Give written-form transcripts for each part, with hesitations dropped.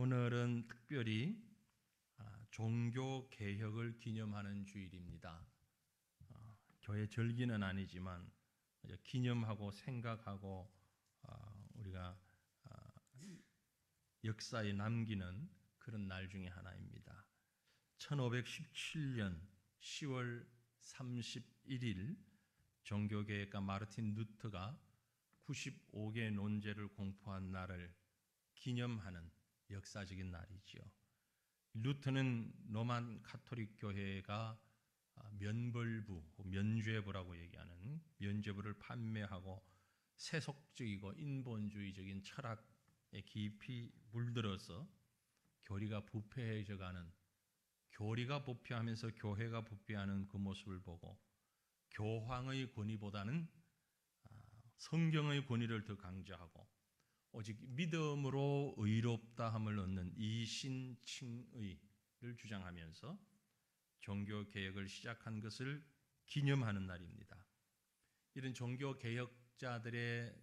오늘은 특별히 종교 개혁을 기념하는 주일입니다. 교회 절기는 아니지만 기념하고 생각하고 우리가 역사에 남기는 그런 날 중에 하나입니다. 1517년 10월 31일 종교개혁가 마르틴 루터가 95개 논제를 공포한 날을 기념하는 역사적인 날이지요. 루터는 로만 가톨릭 교회가 면벌부, 면죄부라고 얘기하는 면죄부를 판매하고 세속적이고 인본주의적인 철학에 깊이 물들어서 교리가 부패해져가는, 교리가 부패하면서 교회가 부패하는 그 모습을 보고 교황의 권위보다는 성경의 권위를 더 강조하고 오직 믿음으로 의롭다함을 얻는 이신칭의를 주장하면서 종교개혁을 시작한 것을 기념하는 날입니다. 이런 종교개혁자들의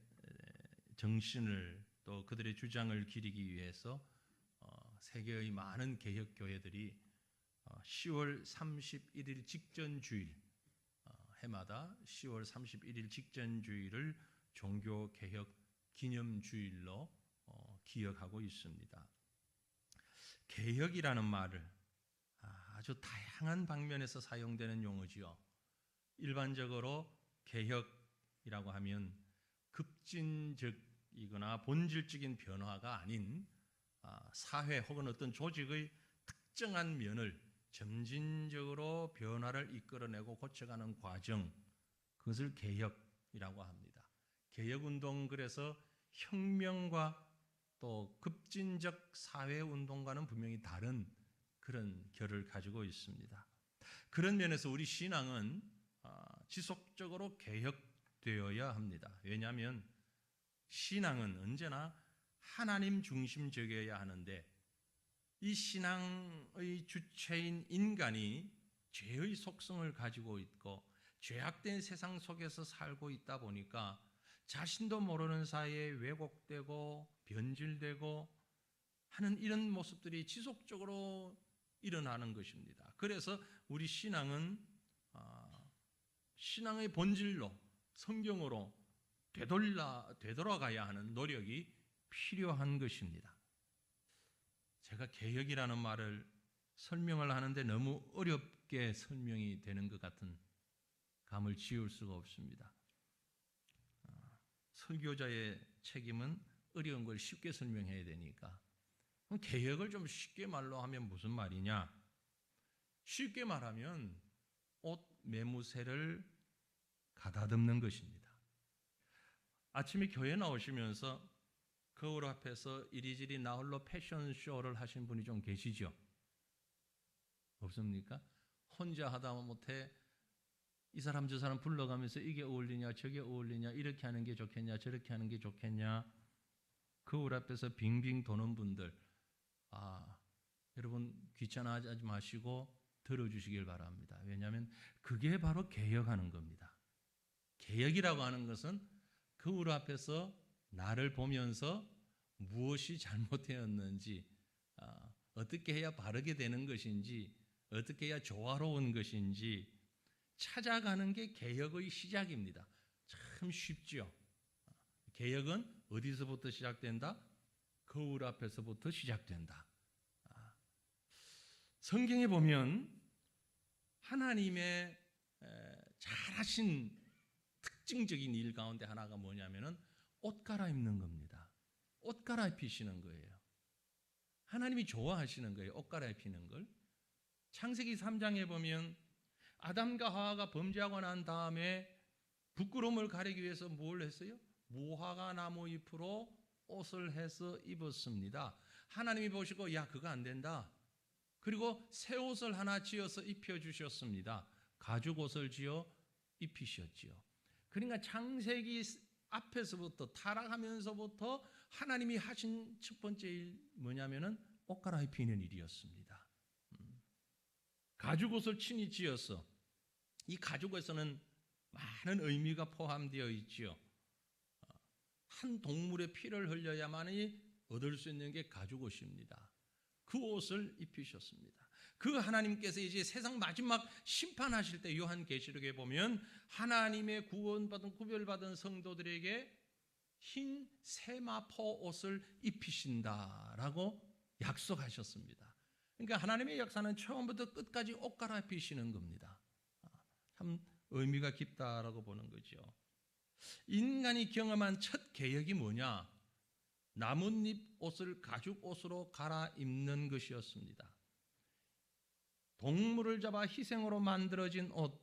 정신을 또 그들의 주장을 기리기 위해서 세계의 많은 개혁교회들이 10월 31일 직전 주일, 해마다 10월 31일 직전 주일을 종교개혁 기념주일로 기억하고 있습니다. 개혁이라는 말을 아주 다양한 방면에서 사용되는 용어지요. 일반적으로 개혁이라고 하면 급진적이거나 본질적인 변화가 아닌 사회 혹은 어떤 조직의 특정한 면을 점진적으로 변화를 이끌어내고 고쳐가는 과정, 그것을 개혁이라고 합니다. 개혁운동, 그래서 혁명과 또 급진적 사회운동과는 분명히 다른 그런 결을 가지고 있습니다. 그런 면에서 우리 신앙은 지속적으로 개혁되어야 합니다. 왜냐하면 신앙은 언제나 하나님 중심적이어야 하는데 이 신앙의 주체인 인간이 죄의 속성을 가지고 있고 죄악된 세상 속에서 살고 있다 보니까 자신도 모르는 사이에 왜곡되고 변질되고 하는 이런 모습들이 지속적으로 일어나는 것입니다. 그래서 우리 신앙은 신앙의 본질로 성경으로 되돌아가야 하는 노력이 필요한 것입니다. 제가 개혁이라는 말을 설명을 하는데 너무 어렵게 설명이 되는 것 같은 감을 지울 수가 없습니다. 설교자의 책임은 어려운 걸 쉽게 설명해야 되니까 그럼 개혁을 좀 쉽게 말로 하면 무슨 말이냐? 쉽게 말하면 옷 매무새를 가다듬는 것입니다. 아침에 교회 나오시면서 거울 앞에서 이리저리 나홀로 패션쇼를 하신 분이 좀 계시죠? 없습니까? 혼자 하다 못해 이 사람 저 사람 불러가면서 이게 어울리냐 저게 어울리냐, 이렇게 하는 게 좋겠냐 저렇게 하는 게 좋겠냐, 거울 앞에서 빙빙 도는 분들, 여러분 귀찮아하지 마시고 들어주시길 바랍니다. 왜냐하면 그게 바로 개혁하는 겁니다. 개혁이라고 하는 것은 거울 앞에서 나를 보면서 무엇이 잘못되었는지, 어떻게 해야 바르게 되는 것인지, 어떻게 해야 조화로운 것인지 찾아가는 게 개혁의 시작입니다. 참 쉽죠. 개혁은 어디서부터 시작된다? 거울 앞에서부터 시작된다. 성경에 보면 하나님의 잘하신 특징적인 일 가운데 하나가 뭐냐면은 옷 갈아입는 겁니다. 옷 갈아입히시는 거예요. 하나님이 좋아하시는 거예요. 옷 갈아입히는 걸. 창세기 3장에 보면 아담과 하와가 범죄하고 난 다음에 부끄러움을 가리기 위해서 뭘 했어요? 무화과 나무 잎으로 옷을 해서 입었습니다. 하나님이 보시고 야 그거 안 된다. 그리고 새 옷을 하나 지어서 입혀주셨습니다. 가죽 옷을 지어 입히셨지요. 그러니까 창세기 앞에서부터 타락하면서부터 하나님이 하신 첫 번째 일 뭐냐면은 옷 갈아입히는 일이었습니다. 가죽 옷을 친히 지어서, 이 가죽에서는 많은 의미가 포함되어 있지요. 한 동물의 피를 흘려야만이 얻을 수 있는 게 가죽 옷입니다. 그 옷을 입히셨습니다. 그 하나님께서 이제 세상 마지막 심판하실 때 요한계시록에 보면 하나님의 구원받은 구별받은 성도들에게 흰 세마포 옷을 입히신다라고 약속하셨습니다. 그러니까 하나님의 역사는 처음부터 끝까지 옷 갈아입히시는 겁니다. 참 의미가 깊다라고 보는 거죠. 인간이 경험한 첫 개혁이 뭐냐? 나뭇잎 옷을 가죽 옷으로 갈아입는 것이었습니다. 동물을 잡아 희생으로 만들어진 옷,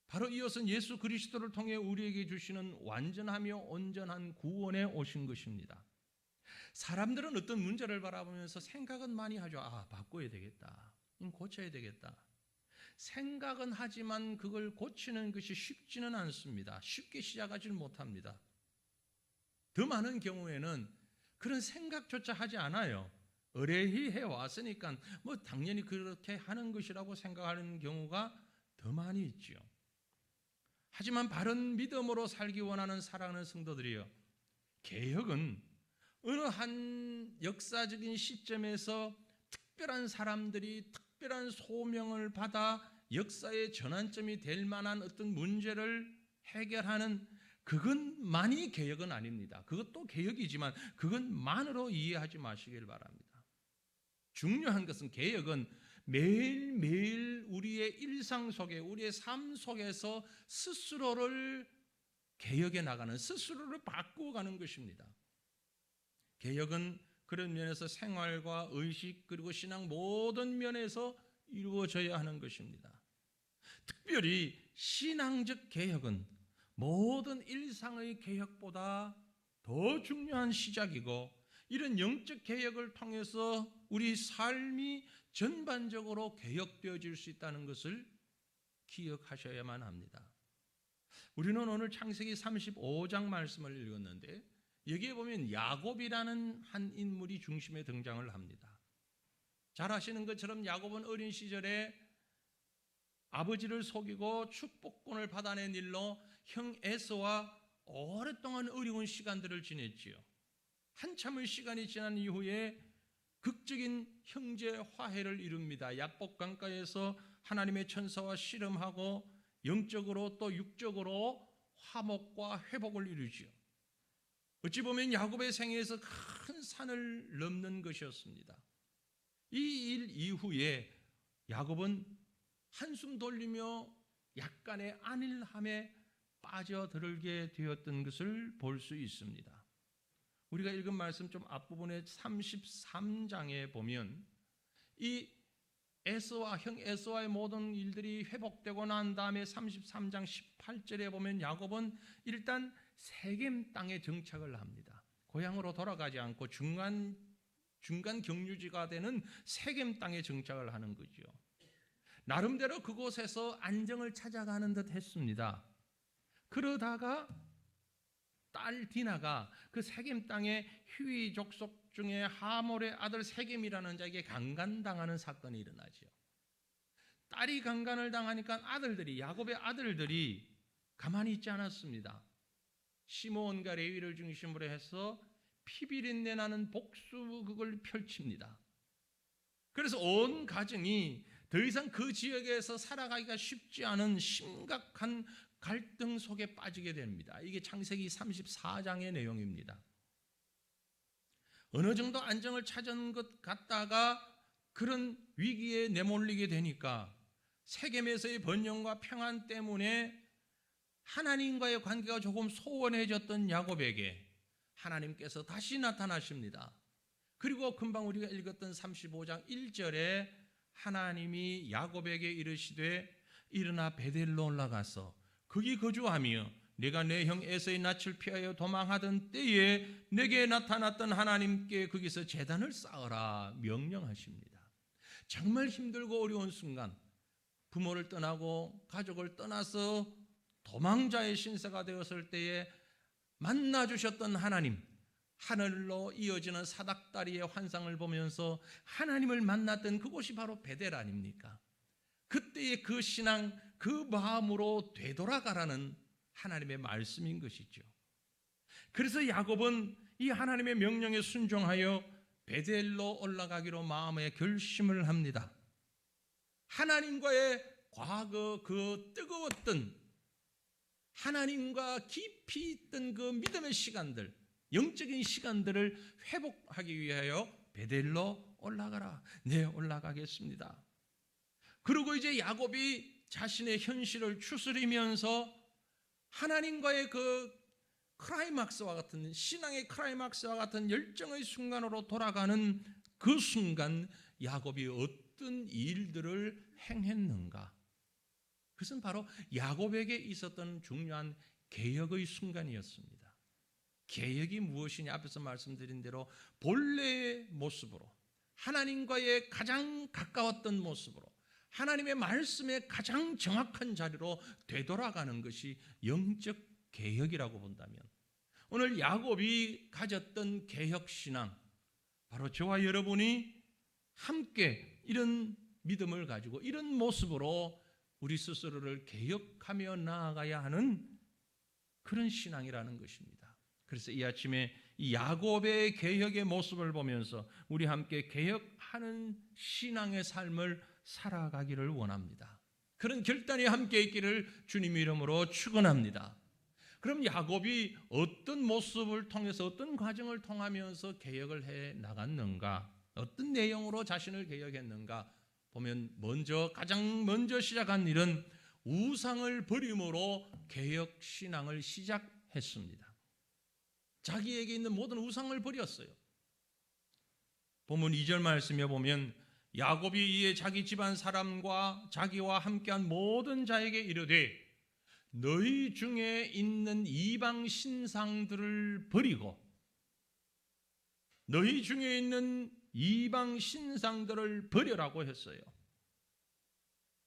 바로 이 옷은 예수 그리스도를 통해 우리에게 주시는 완전하며 온전한 구원의 옷인 것입니다. 사람들은 어떤 문제를 바라보면서 생각은 많이 하죠. 바꿔야 되겠다. 고쳐야 되겠다. 생각은 하지만 그걸 고치는 것이 쉽지는 않습니다. 쉽게 시작하지 못합니다. 더 많은 경우에는 그런 생각조차 하지 않아요. 의뢰히 해왔으니까 당연히 그렇게 하는 것이라고 생각하는 경우가 더 많이 있죠. 하지만 바른 믿음으로 살기 원하는 사랑하는 성도들이요, 개혁은 어느 한 역사적인 시점에서 특별한 사람들이 특별한 소명을 받아 역사의 전환점이 될 만한 어떤 문제를 해결하는 그것만이 개혁은 아닙니다. 그것도 개혁이지만 그것만으로 이해하지 마시길 바랍니다. 중요한 것은 개혁은 매일매일 우리의 일상 속에, 우리의 삶 속에서 스스로를 개혁해 나가는, 스스로를 바꾸어가는 것입니다. 개혁은 그런 면에서 생활과 의식 그리고 신앙 모든 면에서 이루어져야 하는 것입니다. 특별히 신앙적 개혁은 모든 일상의 개혁보다 더 중요한 시작이고, 이런 영적 개혁을 통해서 우리 삶이 전반적으로 개혁되어질 수 있다는 것을 기억하셔야만 합니다. 우리는 오늘 창세기 35장 말씀을 읽었는데, 여기에 보면 야곱이라는 한 인물이 중심에 등장을 합니다. 잘 아시는 것처럼 야곱은 어린 시절에 아버지를 속이고 축복권을 받아낸 일로 형 에서와 오랫동안 어려운 시간들을 지냈지요. 한참의 시간이 지난 이후에 극적인 형제 화해를 이룹니다. 야복 강가에서 하나님의 천사와 씨름하고 영적으로 또 육적으로 화목과 회복을 이루지요. 어찌 보면 야곱의 생애에서 큰 산을 넘는 것이었습니다. 이 일 이후에 야곱은 한숨 돌리며 약간의 안일함에 빠져들게 되었던 것을 볼 수 있습니다. 우리가 읽은 말씀 좀 앞부분에 33장에 보면 이 형 에서와의 모든 일들이 회복되고 난 다음에 33장 18절에 보면 야곱은 일단 세겜 땅에 정착을 합니다. 고향으로 돌아가지 않고 중간 경유지가 되는 세겜 땅에 정착을 하는 거죠. 나름대로 그곳에서 안정을 찾아가는 듯 했습니다. 그러다가 딸 디나가 그 세겜 땅의 휴이 족속 중에 하몰의 아들 세겜이라는 자에게 강간당하는 사건이 일어나죠. 딸이 강간을 당하니까 야곱의 아들들이 가만히 있지 않았습니다. 시므온과 레위를 중심으로 해서 피비린내 나는 복수극을 펼칩니다. 그래서 온 가정이 더 이상 그 지역에서 살아가기가 쉽지 않은 심각한 갈등 속에 빠지게 됩니다. 이게 창세기 34장의 내용입니다. 어느 정도 안정을 찾은 것 같다가 그런 위기에 내몰리게 되니까 세겜에서의 번영과 평안 때문에 하나님과의 관계가 조금 소원해졌던 야곱에게 하나님께서 다시 나타나십니다. 그리고 금방 우리가 읽었던 35장 1절에 하나님이 야곱에게 이르시되 일어나 베델로 올라가서 거기 거주하며 내가 내 형 에서의 낯을 피하여 도망하던 때에 내게 나타났던 하나님께 거기서 제단을 쌓으라 명령하십니다. 정말 힘들고 어려운 순간, 부모를 떠나고 가족을 떠나서 도망자의 신세가 되었을 때에 만나주셨던 하나님, 하늘로 이어지는 사닥다리의 환상을 보면서 하나님을 만났던 그곳이 바로 베델 아닙니까? 그때의 그 신앙, 그 마음으로 되돌아가라는 하나님의 말씀인 것이죠. 그래서 야곱은 이 하나님의 명령에 순종하여 베델로 올라가기로 마음에 결심을 합니다. 하나님과의 과거 그 뜨거웠던, 하나님과 깊이 있던 그 믿음의 시간들, 영적인 시간들을 회복하기 위하여 베델로 올라가라. 네, 올라가겠습니다. 그리고 이제 야곱이 자신의 현실을 추스리면서 하나님과의 그 크라이막스와 같은, 신앙의 크라이막스와 같은 열정의 순간으로 돌아가는 그 순간 야곱이 어떤 일들을 행했는가? 그것은 바로 야곱에게 있었던 중요한 개혁의 순간이었습니다. 개혁이 무엇이냐? 앞에서 말씀드린 대로 본래의 모습으로, 하나님과의 가장 가까웠던 모습으로, 하나님의 말씀에 가장 정확한 자리로 되돌아가는 것이 영적 개혁이라고 본다면, 오늘 야곱이 가졌던 개혁신앙, 바로 저와 여러분이 함께 이런 믿음을 가지고 이런 모습으로 우리 스스로를 개혁하며 나아가야 하는 그런 신앙이라는 것입니다. 그래서 이 아침에 이 야곱의 개혁의 모습을 보면서 우리 함께 개혁하는 신앙의 삶을 살아가기를 원합니다. 그런 결단이 함께 있기를 주님의 이름으로 축원합니다. 그럼 야곱이 어떤 모습을 통해서, 어떤 과정을 통하면서 개혁을 해 나갔는가? 어떤 내용으로 자신을 개혁했는가? 보면 가장 먼저 시작한 일은 우상을 버림으로 개혁 신앙을 시작했습니다. 자기에게 있는 모든 우상을 버렸어요. 본문 2절 말씀에 보면 야곱이 이에 자기 집안 사람과 자기와 함께한 모든 자에게 이르되 너희 중에 있는 이방 신상들을 버리고, 너희 중에 있는 이방 신상들을 버려라고 했어요.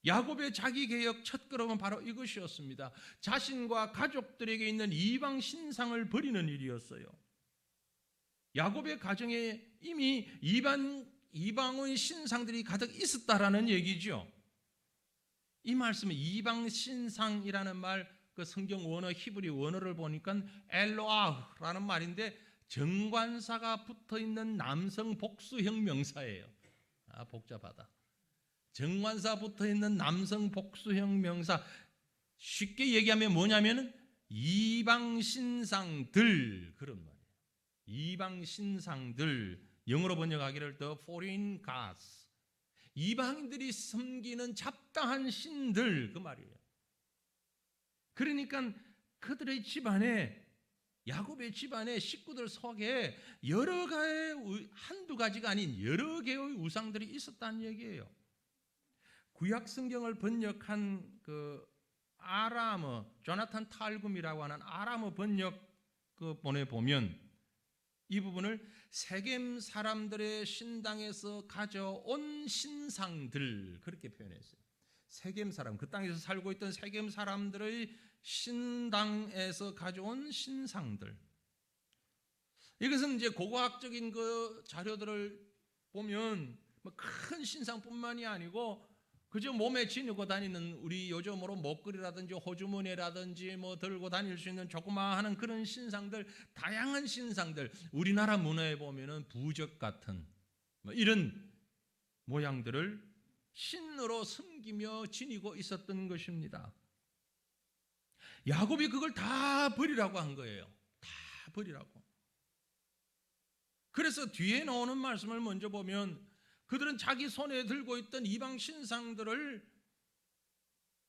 야곱의 자기 개혁 첫 걸음은 바로 이것이었습니다. 자신과 가족들에게 있는 이방 신상을 버리는 일이었어요. 야곱의 가정에 이미 이방의 신상들이 가득 있었다라는 얘기죠. 이 말씀은 이방 신상이라는 말, 그 성경 원어 히브리 원어를 보니까 엘로아라는 말인데 정관사가 붙어 있는 남성 복수형 명사예요. 복잡하다. 정관사 붙어 있는 남성 복수형 명사. 쉽게 얘기하면 뭐냐면은 이방 신상들, 그런 말이에요. 이방 신상들, 영어로 번역하기를 the foreign gods, 이방인들이 섬기는 잡다한 신들, 그 말이에요. 그러니까 그들의 집안에, 야곱의 집안의 식구들 속에 여러 가지의, 한두 가지가 아닌 여러 개의 우상들이 있었다는 얘기예요. 구약 성경을 번역한 그 아람어, 조나탄 탈굼이라고 하는 아람어 번역 그 본에 보면 이 부분을 세겜 사람들의 신당에서 가져온 신상들, 그렇게 표현했어요. 세겜 사람, 그 땅에서 살고 있던 세겜 사람들의 신당에서 가져온 신상들. 이것은 이제 고고학적인 그 자료들을 보면 뭐 큰 신상뿐만이 아니고 그저 몸에 지니고 다니는, 우리 요즘으로 목걸이라든지 호주머니라든지 뭐 들고 다닐 수 있는 조그마한 그런 신상들, 다양한 신상들, 우리나라 문화에 보면은 부적 같은 뭐 이런 모양들을 신으로 섬기며 지니고 있었던 것입니다. 야곱이 그걸 다 버리라고 한 거예요. 다 버리라고. 그래서 뒤에 나오는 말씀을 먼저 보면 그들은 자기 손에 들고 있던 이방 신상들을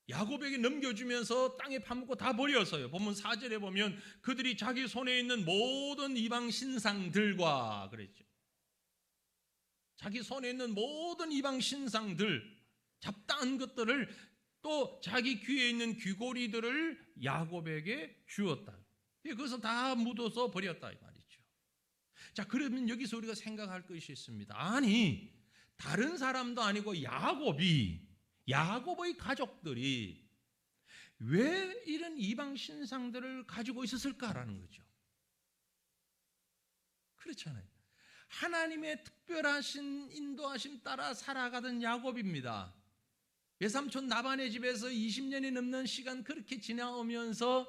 야곱에게 넘겨주면서 땅에 파묻고 다 버렸어요. 본문 4절에 보면 그들이 자기 손에 있는 모든 이방 신상들과 그랬죠. 자기 손에 있는 모든 이방 신상들, 잡다한 것들을, 또 자기 귀에 있는 귀고리들을 야곱에게 주었다. 그것을 다 묻어서 버렸다 이 말이죠. 자, 그러면 여기서 우리가 생각할 것이 있습니다. 아니, 다른 사람도 아니고 야곱의 가족들이 왜 이런 이방 신상들을 가지고 있었을까라는 거죠. 그렇잖아요. 하나님의 특별하신 인도하심 따라 살아가던 야곱입니다. 외삼촌 라반의 집에서 20년이 넘는 시간 그렇게 지나오면서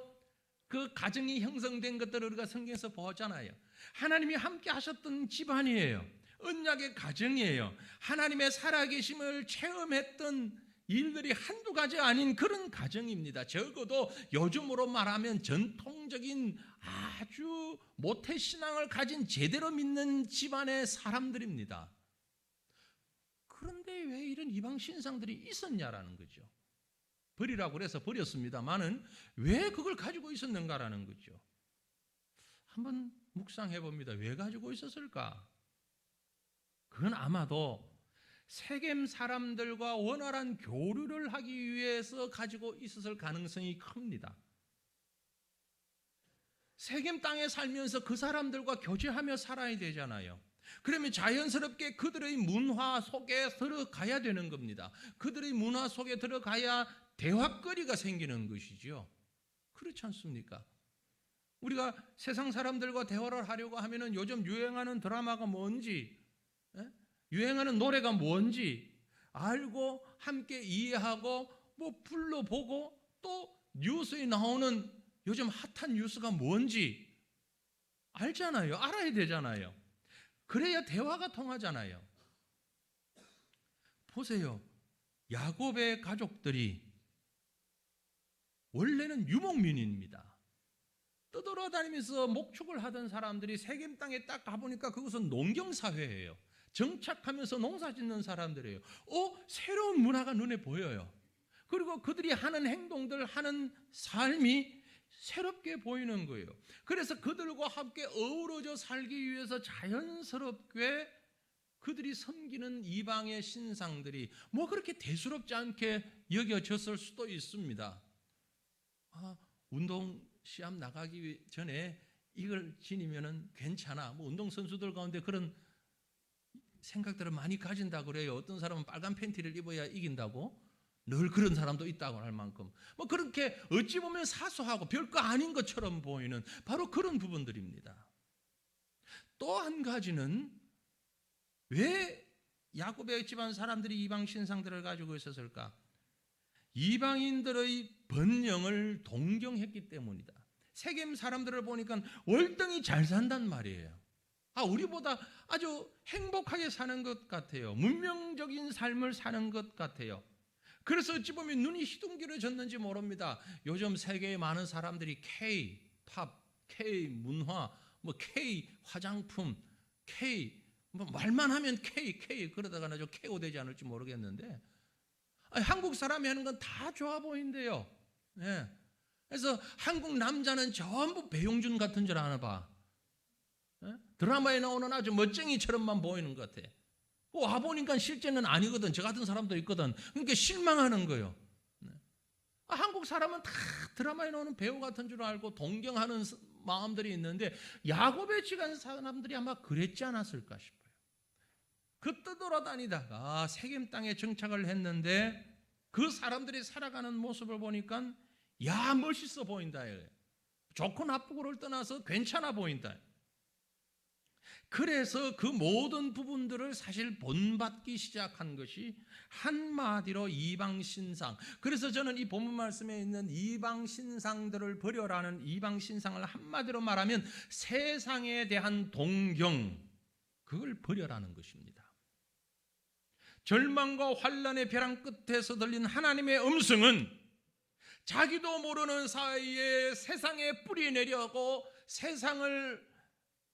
그 가정이 형성된 것들을 우리가 성경에서 보잖아요. 하나님이 함께 하셨던 집안이에요. 언약의 가정이에요. 하나님의 살아계심을 체험했던 일들이 한두 가지 아닌 그런 가정입니다. 적어도 요즘으로 말하면 전통적인 아주 모태신앙을 가진 제대로 믿는 집안의 사람들입니다. 그런데 왜 이런 이방 신상들이 있었냐라는 거죠. 버리라고 그래서 버렸습니다만은 왜 그걸 가지고 있었는가라는 거죠. 한번 묵상해 봅니다. 왜 가지고 있었을까? 그건 아마도 세겜 사람들과 원활한 교류를 하기 위해서 가지고 있었을 가능성이 큽니다. 세겜 땅에 살면서 그 사람들과 교제하며 살아야 되잖아요. 그러면 자연스럽게 그들의 문화 속에 들어가야 되는 겁니다. 그들의 문화 속에 들어가야 대화거리가 생기는 것이죠. 그렇지 않습니까? 우리가 세상 사람들과 대화를 하려고 하면은 요즘 유행하는 드라마가 뭔지, 유행하는 노래가 뭔지 알고 함께 이해하고 뭐 불러보고 또 뉴스에 나오는 요즘 핫한 뉴스가 뭔지 알잖아요. 알아야 되잖아요. 그래야 대화가 통하잖아요. 보세요. 야곱의 가족들이 원래는 유목민입니다. 떠돌아다니면서 목축을 하던 사람들이 세겜 땅에 딱 가보니까 그것은 농경사회예요. 정착하면서 농사 짓는 사람들이에요. 새로운 문화가 눈에 보여요. 그리고 그들이 하는 행동들, 하는 삶이 새롭게 보이는 거예요. 그래서 그들과 함께 어우러져 살기 위해서 자연스럽게 그들이 섬기는 이방의 신상들이 뭐 그렇게 대수롭지 않게 여겨졌을 수도 있습니다. 운동 시합 나가기 전에 이걸 지니면은 괜찮아. 뭐 운동선수들 가운데 그런 생각들을 많이 가진다 그래요. 어떤 사람은 빨간 팬티를 입어야 이긴다고. 늘 그런 사람도 있다고 할 만큼 뭐 그렇게 어찌 보면 사소하고 별거 아닌 것처럼 보이는 바로 그런 부분들입니다. 또 한 가지는 왜 야곱의 집안 사람들이 이방 신상들을 가지고 있었을까? 이방인들의 번영을 동경했기 때문이다. 세겜 사람들을 보니까 월등히 잘 산단 말이에요. 우리보다 아주 행복하게 사는 것 같아요. 문명적인 삶을 사는 것 같아요. 그래서 어찌 보면 눈이 희둥그레졌는지 모릅니다. 요즘 세계의 많은 사람들이 K-팝, K-문화, 뭐 K-화장품, 뭐 말만 하면 K 그러다가 나저 KO 되지 않을지 모르겠는데 한국 사람이 하는 건 다 좋아 보인대요. 예. 그래서 한국 남자는 전부 배용준 같은 줄 아나 봐. 예? 드라마에 나오는 아주 멋쟁이처럼만 보이는 것 같아. 와보니까 실제는 아니거든. 저 같은 사람도 있거든. 그러니까 실망하는 거예요. 한국 사람은 다 드라마에 나오는 배우 같은 줄 알고 동경하는 마음들이 있는데 야곱의 집안 사람들이 아마 그랬지 않았을까 싶어요. 그 떠돌아다니다가 세겜 땅에 정착을 했는데 그 사람들이 살아가는 모습을 보니까 야 멋있어 보인다. 좋고 나쁘고를 떠나서 괜찮아 보인다. 그래서 그 모든 부분들을 사실 본받기 시작한 것이 한마디로 이방신상. 그래서 저는 이 본문 말씀에 있는 이방신상들을 버려라는 이방신상을 한마디로 말하면 세상에 대한 동경, 그걸 버려라는 것입니다. 절망과 환난의 벼랑 끝에서 들린 하나님의 음성은 자기도 모르는 사이에 세상에 뿌리 내려고 세상을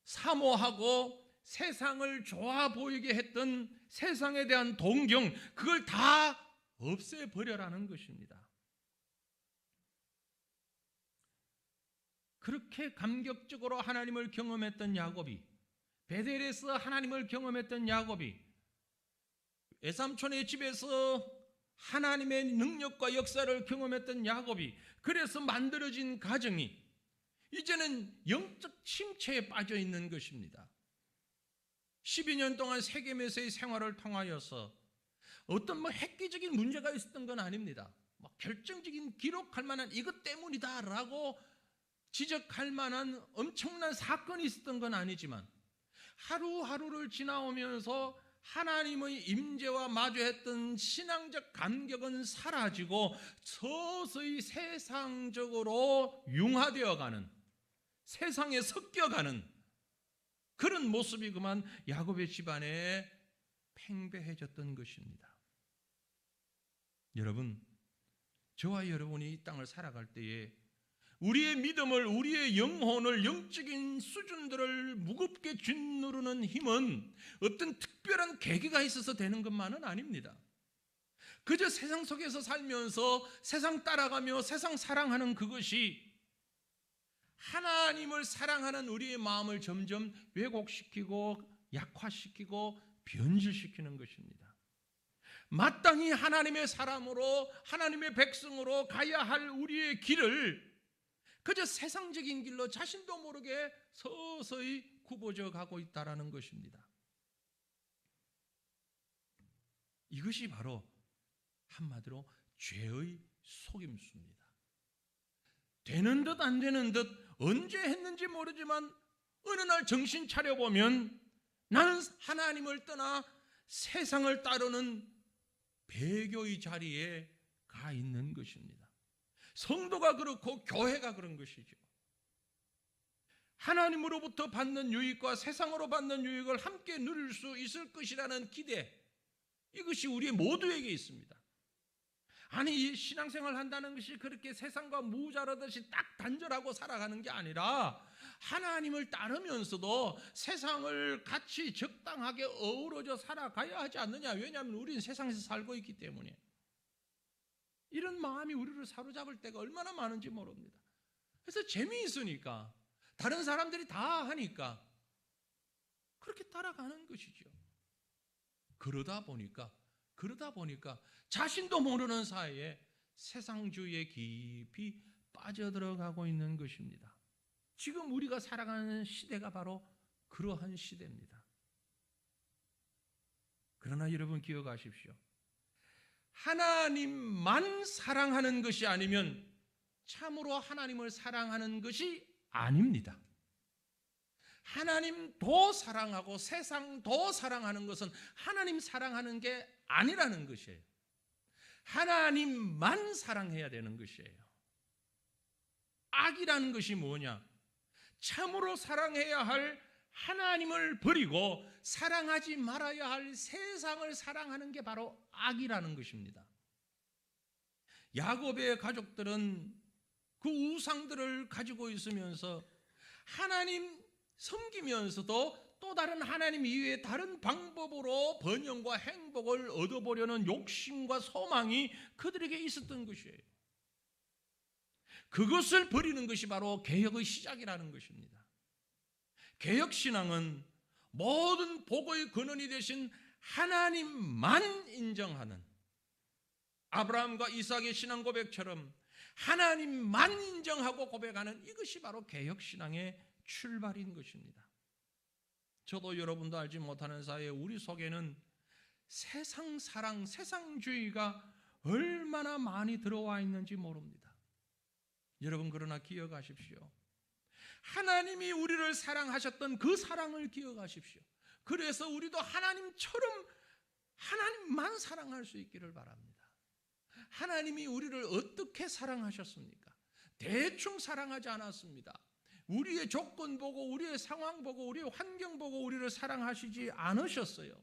사모하고 세상을 좋아 보이게 했던 세상에 대한 동경, 그걸 다 없애버려라는 것입니다. 그렇게 감격적으로 하나님을 경험했던 야곱이, 베델에서 하나님을 경험했던 야곱이, 외삼촌의 집에서 하나님의 능력과 역사를 경험했던 야곱이, 그래서 만들어진 가정이 이제는 영적 침체에 빠져 있는 것입니다. 12년 동안 세겜에서의 생활을 통하여서 어떤 획기적인 문제가 있었던 건 아닙니다. 결정적인 기록할 만한 이것 때문이다라고 지적할 만한 엄청난 사건이 있었던 건 아니지만 하루하루를 지나오면서 하나님의 임재와 마주했던 신앙적 감격은 사라지고 서서히 세상적으로 융화되어가는, 세상에 섞여가는 그런 모습이 그만 야곱의 집안에 팽배해졌던 것입니다. 여러분, 저와 여러분이 이 땅을 살아갈 때에 우리의 믿음을, 우리의 영혼을, 영적인 수준들을 무겁게 짓누르는 힘은 어떤 특별한 계기가 있어서 되는 것만은 아닙니다. 그저 세상 속에서 살면서 세상 따라가며 세상 사랑하는 그것이 하나님을 사랑하는 우리의 마음을 점점 왜곡시키고 약화시키고 변질시키는 것입니다. 마땅히 하나님의 사람으로, 하나님의 백성으로 가야 할 우리의 길을 그저 세상적인 길로 자신도 모르게 서서히 굽어져 가고 있다는 것입니다. 이것이 바로 한마디로 죄의 속임수입니다. 되는 듯 안 되는 듯 언제 했는지 모르지만 어느 날 정신 차려보면 나는 하나님을 떠나 세상을 따르는 배교의 자리에 가 있는 것입니다. 성도가 그렇고 교회가 그런 것이죠. 하나님으로부터 받는 유익과 세상으로 받는 유익을 함께 누릴 수 있을 것이라는 기대, 이것이 우리 모두에게 있습니다. 아니, 신앙생활 한다는 것이 그렇게 세상과 무자르듯이 딱 단절하고 살아가는 게 아니라 하나님을 따르면서도 세상을 같이 적당하게 어우러져 살아가야 하지 않느냐. 왜냐하면 우리는 세상에서 살고 있기 때문에. 이런 마음이 우리를 사로잡을 때가 얼마나 많은지 모릅니다. 그래서 재미있으니까, 다른 사람들이 다 하니까 그렇게 따라가는 것이죠. 그러다 보니까 자신도 모르는 사이에 세상주의에 깊이 빠져들어가고 있는 것입니다. 지금 우리가 살아가는 시대가 바로 그러한 시대입니다. 그러나 여러분 기억하십시오. 하나님만 사랑하는 것이 아니면 참으로 하나님을 사랑하는 것이 아닙니다. 하나님도 사랑하고 세상도 사랑하는 것은 하나님 사랑하는 게 아니라는 것이에요. 하나님만 사랑해야 되는 것이에요. 악이라는 것이 뭐냐? 참으로 사랑해야 할 하나님을 버리고 사랑하지 말아야 할 세상을 사랑하는 게 바로 악이라는 것입니다. 야곱의 가족들은 그 우상들을 가지고 있으면서 하나님 섬기면서도 또 다른 하나님 이외의 다른 방법으로 번영과 행복을 얻어보려는 욕심과 소망이 그들에게 있었던 것이에요. 그것을 버리는 것이 바로 개혁의 시작이라는 것입니다. 개혁신앙은 모든 복의 근원이 되신 하나님만 인정하는, 아브라함과 이삭의 신앙 고백처럼 하나님만 인정하고 고백하는, 이것이 바로 개혁신앙의 출발인 것입니다. 저도 여러분도 알지 못하는 사이에 우리 속에는 세상 사랑, 세상주의가 얼마나 많이 들어와 있는지 모릅니다. 여러분, 그러나 기억하십시오. 하나님이 우리를 사랑하셨던 그 사랑을 기억하십시오. 그래서 우리도 하나님처럼 하나님만 사랑할 수 있기를 바랍니다. 하나님이 우리를 어떻게 사랑하셨습니까? 대충 사랑하지 않았습니다. 우리의 조건 보고, 우리의 상황 보고, 우리의 환경 보고 우리를 사랑하시지 않으셨어요.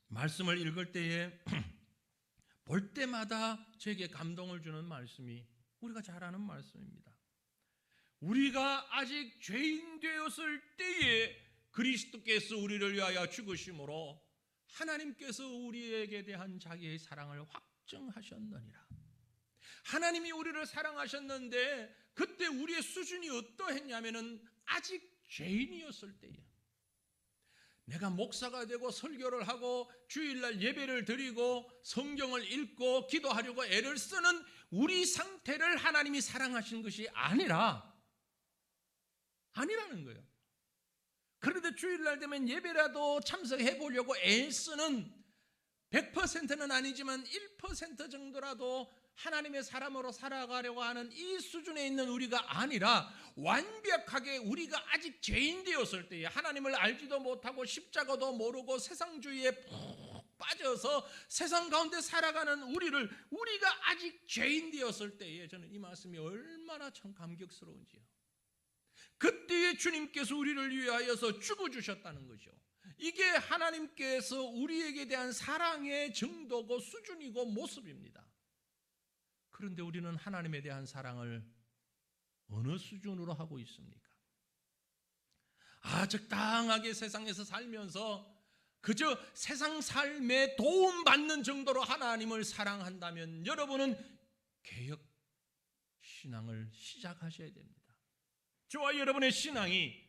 말씀을 읽을 때에 볼 때마다 저에게 감동을 주는 말씀이 우리가 잘 아는 말씀입니다. 우리가 아직 죄인 되었을 때에 그리스도께서 우리를 위하여 죽으심으로 하나님께서 우리에게 대한 자기의 사랑을 확증하셨느니라. 하나님이 우리를 사랑하셨는데 그때 우리의 수준이 어떠했냐면은 아직 죄인이었을 때에, 내가 목사가 되고 설교를 하고 주일날 예배를 드리고 성경을 읽고 기도하려고 애를 쓰는 우리 상태를 하나님이 사랑하신 것이 아니라는 거예요. 그런데 주일날 되면 예배라도 참석해 보려고 애쓰는 100%는 아니지만 1% 정도라도 하나님의 사람으로 살아가려고 하는 이 수준에 있는 우리가 아니라 완벽하게 우리가 아직 죄인 되었을 때에, 하나님을 알지도 못하고 십자가도 모르고 세상주의에 푹 빠져서 세상 가운데 살아가는 우리가 아직 죄인 되었을 때에 저는 이 말씀이 얼마나 참 감격스러운지요. 그때에 주님께서 우리를 위하여서 죽어주셨다는 거죠. 이게 하나님께서 우리에게 대한 사랑의 정도고 수준이고 모습입니다. 그런데 우리는 하나님에 대한 사랑을 어느 수준으로 하고 있습니까? 적당하게 세상에서 살면서 그저 세상 삶에 도움받는 정도로 하나님을 사랑한다면 여러분은 개혁 신앙을 시작하셔야 됩니다. 저와 여러분의 신앙이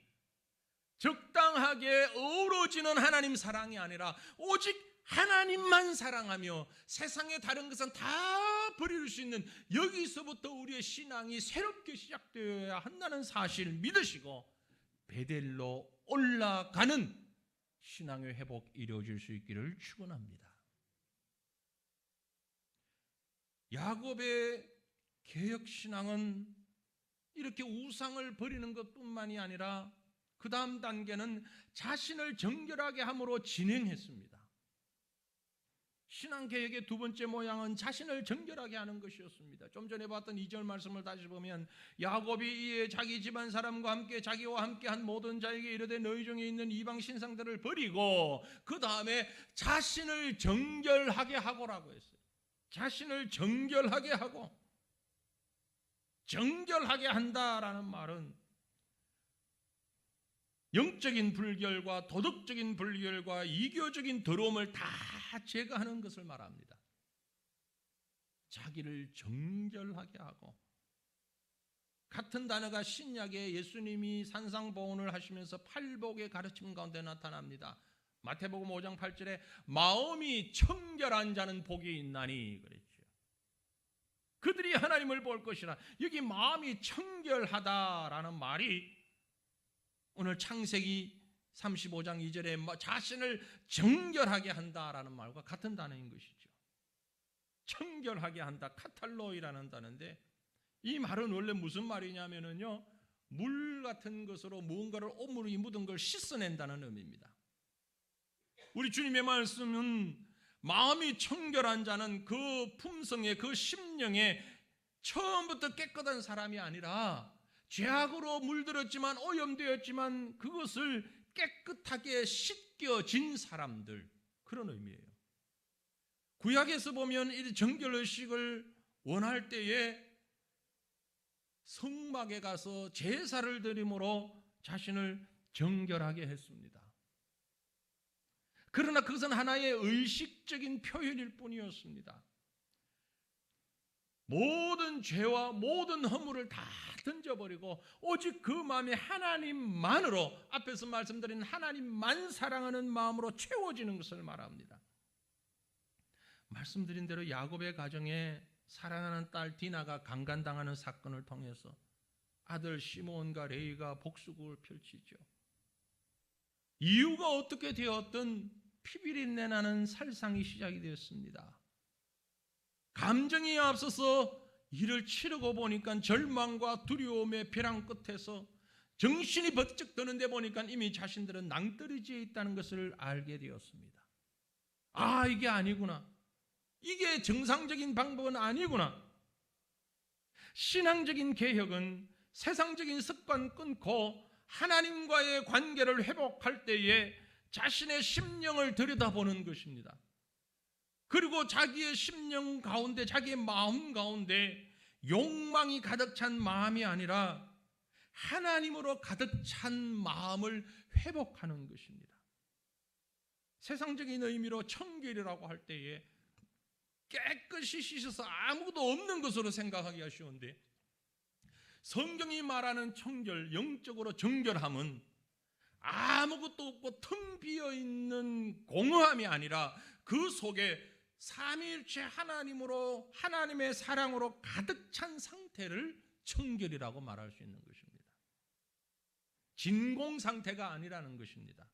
적당하게 어우러지는 하나님 사랑이 아니라 오직 하나님만 사랑하며 세상의 다른 것은 다 버릴 수 있는, 여기서부터 우리의 신앙이 새롭게 시작되어야 한다는 사실을 믿으시고 베델로 올라가는 신앙의 회복 이루어질 수 있기를 축원합니다. 야곱의 개혁신앙은 이렇게 우상을 버리는 것뿐만이 아니라 그 다음 단계는 자신을 정결하게 함으로 진행했습니다. 신앙개혁의 두 번째 모양은 자신을 정결하게 하는 것이었습니다. 좀 전에 봤던 2절 말씀을 다시 보면 야곱이 이에 자기 집안 사람과 함께 자기와 함께 한 모든 자에게 이르되 너희 중에 있는 이방 신상들을 버리고 그 다음에 자신을 정결하게 하고라고 했어요. 자신을 정결하게 하고, 정결하게 한다라는 말은 영적인 불결과 도덕적인 불결과 이교적인 더러움을 다 제거하는 것을 말합니다. 자기를 정결하게 하고, 같은 단어가 신약에 예수님이 산상보훈을 하시면서 팔복의 가르침 가운데 나타납니다. 마태복음 5장 8절에 마음이 청결한 자는 복이 있나니 그랬죠. 그들이 하나님을 볼 것이라. 여기 마음이 청결하다라는 말이 오늘 창세기 35장 2절에 자신을 정결하게 한다라는 말과 같은 단어인 것이죠. 청결하게 한다, 카탈로이라는 단어인데 이 말은 원래 무슨 말이냐면요, 물 같은 것으로 무언가를 오물이 묻은 걸 씻어낸다는 의미입니다. 우리 주님의 말씀은 마음이 청결한 자는 그 품성에, 그 심령에 처음부터 깨끗한 사람이 아니라 죄악으로 물들었지만 오염되었지만 그것을 깨끗하게 씻겨진 사람들, 그런 의미예요. 구약에서 보면 이 정결의식을 원할 때에 성막에 가서 제사를 드림으로 자신을 정결하게 했습니다. 그러나 그것은 하나의 의식적인 표현일 뿐이었습니다. 모든 죄와 모든 허물을 다 던져버리고 오직 그 마음이 하나님만으로, 앞에서 말씀드린 하나님만 사랑하는 마음으로 채워지는 것을 말합니다. 말씀드린 대로 야곱의 가정에 사랑하는 딸 디나가 강간당하는 사건을 통해서 아들 시몬과 레이가 복수국을 펼치죠. 이유가 어떻게 되었든 피비린내 나는 살상이 시작이 되었습니다. 감정이 앞서서 일을 치르고 보니까 절망과 두려움의 벼랑 끝에서 정신이 번쩍 드는데 보니까 이미 자신들은 낭떠러지에 있다는 것을 알게 되었습니다. 이게 아니구나. 이게 정상적인 방법은 아니구나. 신앙적인 개혁은 세상적인 습관 끊고 하나님과의 관계를 회복할 때에 자신의 심령을 들여다보는 것입니다. 그리고 자기의 심령 가운데, 자기의 마음 가운데 욕망이 가득 찬 마음이 아니라 하나님으로 가득 찬 마음을 회복하는 것입니다. 세상적인 의미로 청결이라고 할 때에 깨끗이 씻어서 아무것도 없는 것으로 생각하기가 쉬운데, 성경이 말하는 청결, 영적으로 정결함은 아무것도 없고 텅 비어있는 공허함이 아니라 그 속에 삼위일체 하나님으로, 하나님의 사랑으로 가득 찬 상태를 청결이라고 말할 수 있는 것입니다. 진공 상태가 아니라는 것입니다.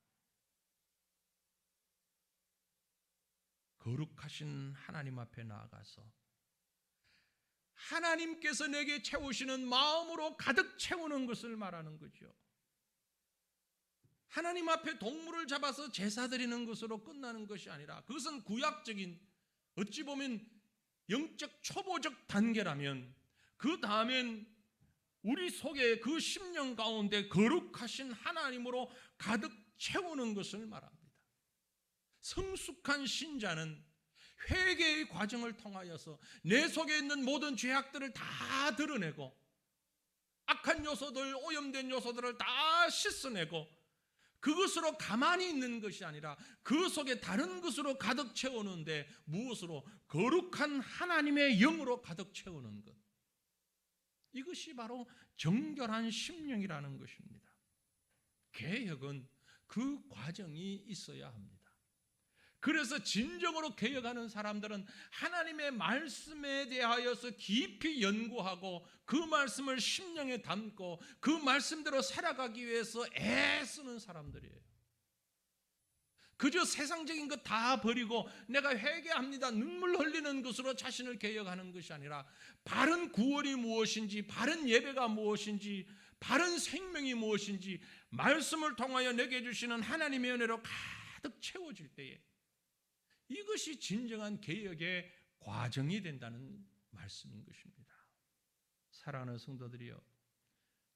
거룩하신 하나님 앞에 나아가서 하나님께서 내게 채우시는 마음으로 가득 채우는 것을 말하는 거죠. 하나님 앞에 동물을 잡아서 제사 드리는 것으로 끝나는 것이 아니라, 그것은 구약적인, 어찌 보면 영적 초보적 단계라면 그 다음엔 우리 속에 그 심령 가운데 거룩하신 하나님으로 가득 채우는 것을 말합니다. 성숙한 신자는 회개의 과정을 통하여서 내 속에 있는 모든 죄악들을 다 드러내고 악한 요소들, 오염된 요소들을 다 씻어내고 그것으로 가만히 있는 것이 아니라 그 속에 다른 것으로 가득 채우는데 무엇으로? 거룩한 하나님의 영으로 가득 채우는 것. 이것이 바로 정결한 심령이라는 것입니다. 개혁은 그 과정이 있어야 합니다. 그래서 진정으로 개혁하는 사람들은 하나님의 말씀에 대하여서 깊이 연구하고 그 말씀을 심령에 담고 그 말씀대로 살아가기 위해서 애쓰는 사람들이에요. 그저 세상적인 것 다 버리고 내가 회개합니다, 눈물 흘리는 것으로 자신을 개혁하는 것이 아니라 바른 구원이 무엇인지, 바른 예배가 무엇인지, 바른 생명이 무엇인지 말씀을 통하여 내게 주시는 하나님의 은혜로 가득 채워질 때에 이것이 진정한 개혁의 과정이 된다는 말씀인 것입니다. 사랑하는 성도들이여,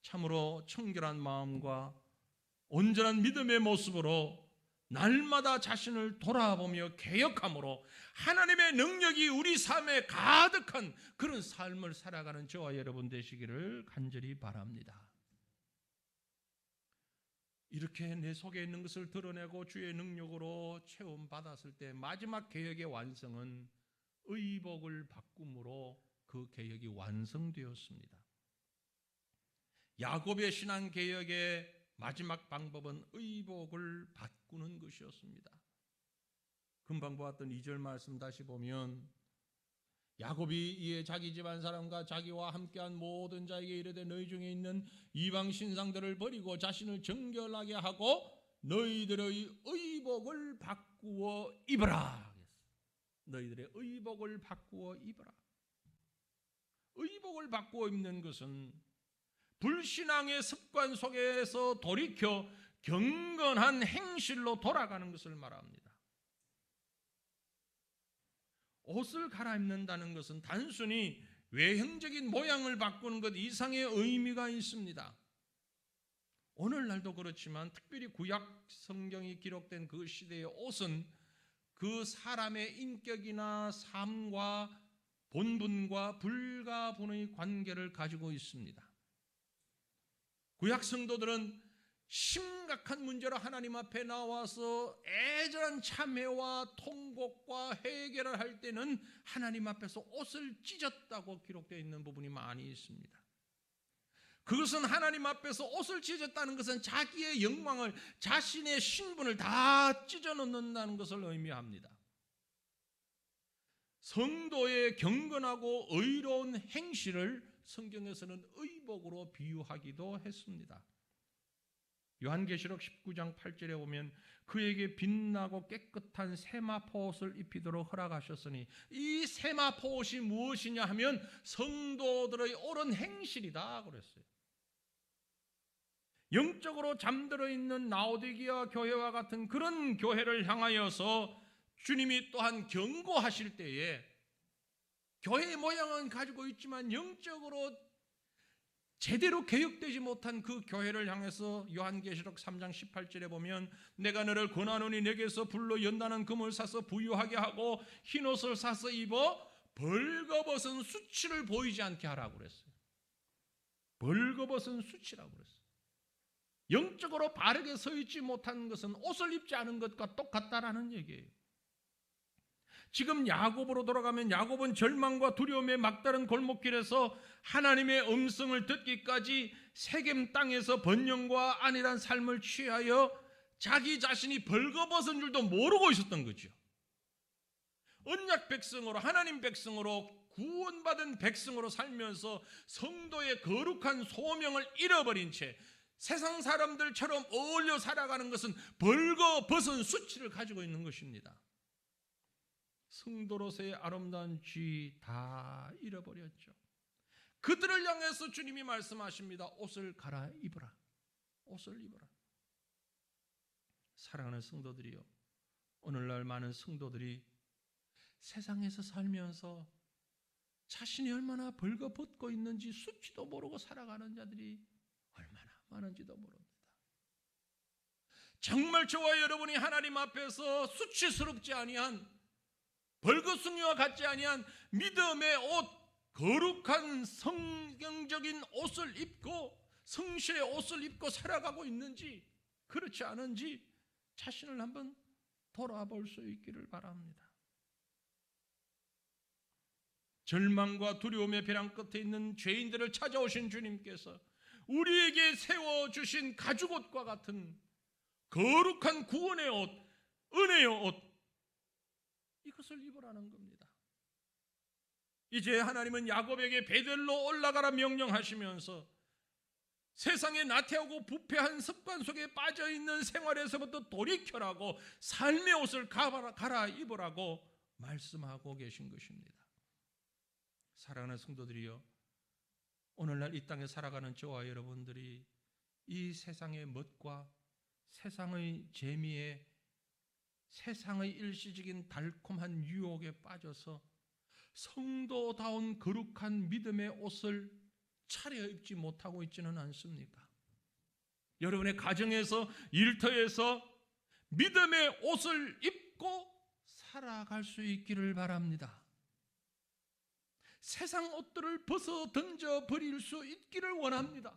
참으로 청결한 마음과 온전한 믿음의 모습으로 날마다 자신을 돌아보며 개혁함으로 하나님의 능력이 우리 삶에 가득한 그런 삶을 살아가는 저와 여러분 되시기를 간절히 바랍니다. 이렇게 내 속에 있는 것을 드러내고 주의 능력으로 체험받았을 때 마지막 개혁의 완성은 의복을 바꿈으로 그 개혁이 완성되었습니다. 야곱의 신앙 개혁의 마지막 방법은 의복을 바꾸는 것이었습니다. 금방 보았던 2절 말씀 다시 보면 야곱이 이에 자기 집안 사람과 자기와 함께한 모든 자에게 이르되 너희 중에 있는 이방 신상들을 버리고 자신을 정결하게 하고 너희들의 의복을 바꾸어 입으라. 너희들의 의복을 바꾸어 입으라. 의복을 바꾸어 입는 것은 불신앙의 습관 속에서 돌이켜 경건한 행실로 돌아가는 것을 말합니다. 옷을 갈아입는다는 것은 단순히 외형적인 모양을 바꾸는 것 이상의 의미가 있습니다. 오늘날도 그렇지만 특별히 구약 성경이 기록된 그 시대의 옷은 그 사람의 인격이나 삶과 본분과 불가분의 관계를 가지고 있습니다. 구약 성도들은 심각한 문제로 하나님 앞에 나와서 애절한 참회와 통곡과 회개를 할 때는 하나님 앞에서 옷을 찢었다고 기록되어 있는 부분이 많이 있습니다. 그것은 하나님 앞에서 옷을 찢었다는 것은 자기의 영광을, 자신의 신분을 다 찢어놓는다는 것을 의미합니다. 성도의 경건하고 의로운 행실을 성경에서는 의복으로 비유하기도 했습니다. 요한계시록 19장 8절에 보면 그에게 빛나고 깨끗한 세마포 옷을 입히도록 허락하셨으니 이 세마포 옷이 무엇이냐 하면 성도들의 옳은 행실이다 그랬어요. 영적으로 잠들어 있는 라오디게아 교회와 같은 그런 교회를 향하여서 주님이 또한 경고하실 때에 교회의 모양은 가지고 있지만 영적으로 제대로 개혁되지 못한 그 교회를 향해서 요한계시록 3장 18절에 보면 내가 너를 권하노니 내게서 불로 연단한 금을 사서 부유하게 하고 흰옷을 사서 입어 벌거벗은 수치를 보이지 않게 하라고 그랬어요. 벌거벗은 수치라고 그랬어요. 영적으로 바르게 서 있지 못한 것은 옷을 입지 않은 것과 똑같다라는 얘기예요. 지금 야곱으로 돌아가면 야곱은 절망과 두려움에 막다른 골목길에서 하나님의 음성을 듣기까지 세겜 땅에서 번영과 안일한 삶을 취하여 자기 자신이 벌거벗은 줄도 모르고 있었던 거죠. 언약 백성으로, 하나님 백성으로, 구원받은 백성으로 살면서 성도의 거룩한 소명을 잃어버린 채 세상 사람들처럼 어울려 살아가는 것은 벌거벗은 수치를 가지고 있는 것입니다. 성도로서의 아름다운 쥐 다 잃어버렸죠. 그들을 향해서 주님이 말씀하십니다. 옷을 갈아입으라. 옷을 입으라. 사랑하는 성도들이요, 오늘날 많은 성도들이 세상에서 살면서 자신이 얼마나 벌거벗고 있는지 수치도 모르고 살아가는 자들이 얼마나 많은지도 모릅니다. 정말 저와 여러분이 하나님 앞에서 수치스럽지 아니한 벌거숭이와 같지 아니한 믿음의 옷, 거룩한 성경적인 옷을 입고 성실의 옷을 입고 살아가고 있는지 그렇지 않은지 자신을 한번 돌아볼 수 있기를 바랍니다. 절망과 두려움의 벼랑 끝에 있는 죄인들을 찾아오신 주님께서 우리에게 세워주신 가죽옷과 같은 거룩한 구원의 옷, 은혜의 옷, 이것을 입으라는 겁니다. 이제 하나님은 야곱에게 베델로 올라가라 명령하시면서 세상에 나태하고 부패한 습관 속에 빠져있는 생활에서부터 돌이켜라고 삶의 옷을 갈아입으라고 말씀하고 계신 것입니다. 사랑하는 성도들이여, 오늘날 이 땅에 살아가는 저와 여러분들이 이 세상의 멋과 세상의 재미에 세상의 일시적인 달콤한 유혹에 빠져서 성도다운 거룩한 믿음의 옷을 차려입지 못하고 있지는 않습니까? 여러분의 가정에서, 일터에서 믿음의 옷을 입고 살아갈 수 있기를 바랍니다. 세상 옷들을 벗어 던져버릴 수 있기를 원합니다.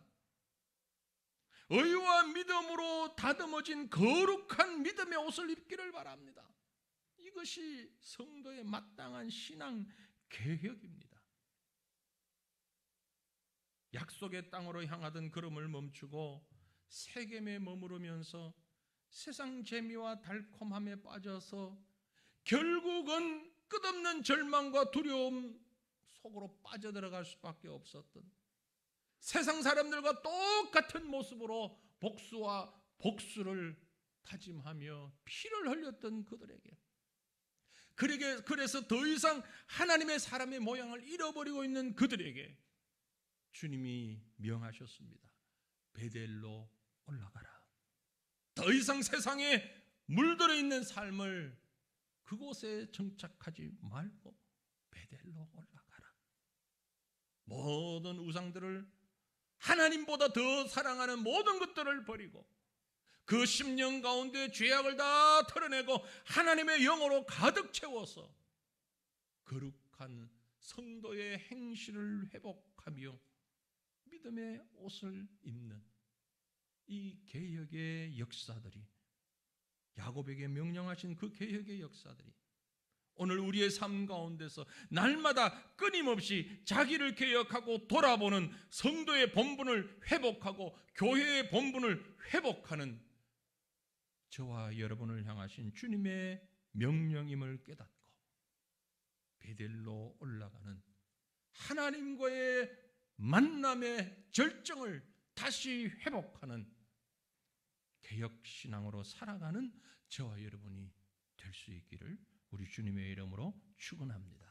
의와 믿음으로 다듬어진 거룩한 믿음의 옷을 입기를 바랍니다. 이것이 성도의 마땅한 신앙 개혁입니다. 약속의 땅으로 향하던 걸음을 멈추고 세겜에 머무르면서 세상 재미와 달콤함에 빠져서 결국은 끝없는 절망과 두려움 속으로 빠져들어갈 수밖에 없었던, 세상 사람들과 똑같은 모습으로 복수와 복수를 다짐하며 피를 흘렸던 그들에게, 그래서 더 이상 하나님의 사람의 모양을 잃어버리고 있는 그들에게 주님이 명하셨습니다. 베델로 올라가라. 더 이상 세상에 물들어 있는 삶을 그곳에 정착하지 말고 베델로 올라가라. 모든 우상들을, 하나님보다 더 사랑하는 모든 것들을 버리고 그 심령 가운데 죄악을 다 털어내고 하나님의 영으로 가득 채워서 거룩한 성도의 행실을 회복하며 믿음의 옷을 입는 이 개혁의 역사들이, 야곱에게 명령하신 그 개혁의 역사들이 오늘 우리의 삶 가운데서 날마다 끊임없이 자기를 개혁하고 돌아보는 성도의 본분을 회복하고 교회의 본분을 회복하는 저와 여러분을 향하신 주님의 명령임을 깨닫고 베델로 올라가는 하나님과의 만남의 절정을 다시 회복하는 개혁신앙으로 살아가는 저와 여러분이 될 수 있기를 우리 주님의 이름으로 축원합니다.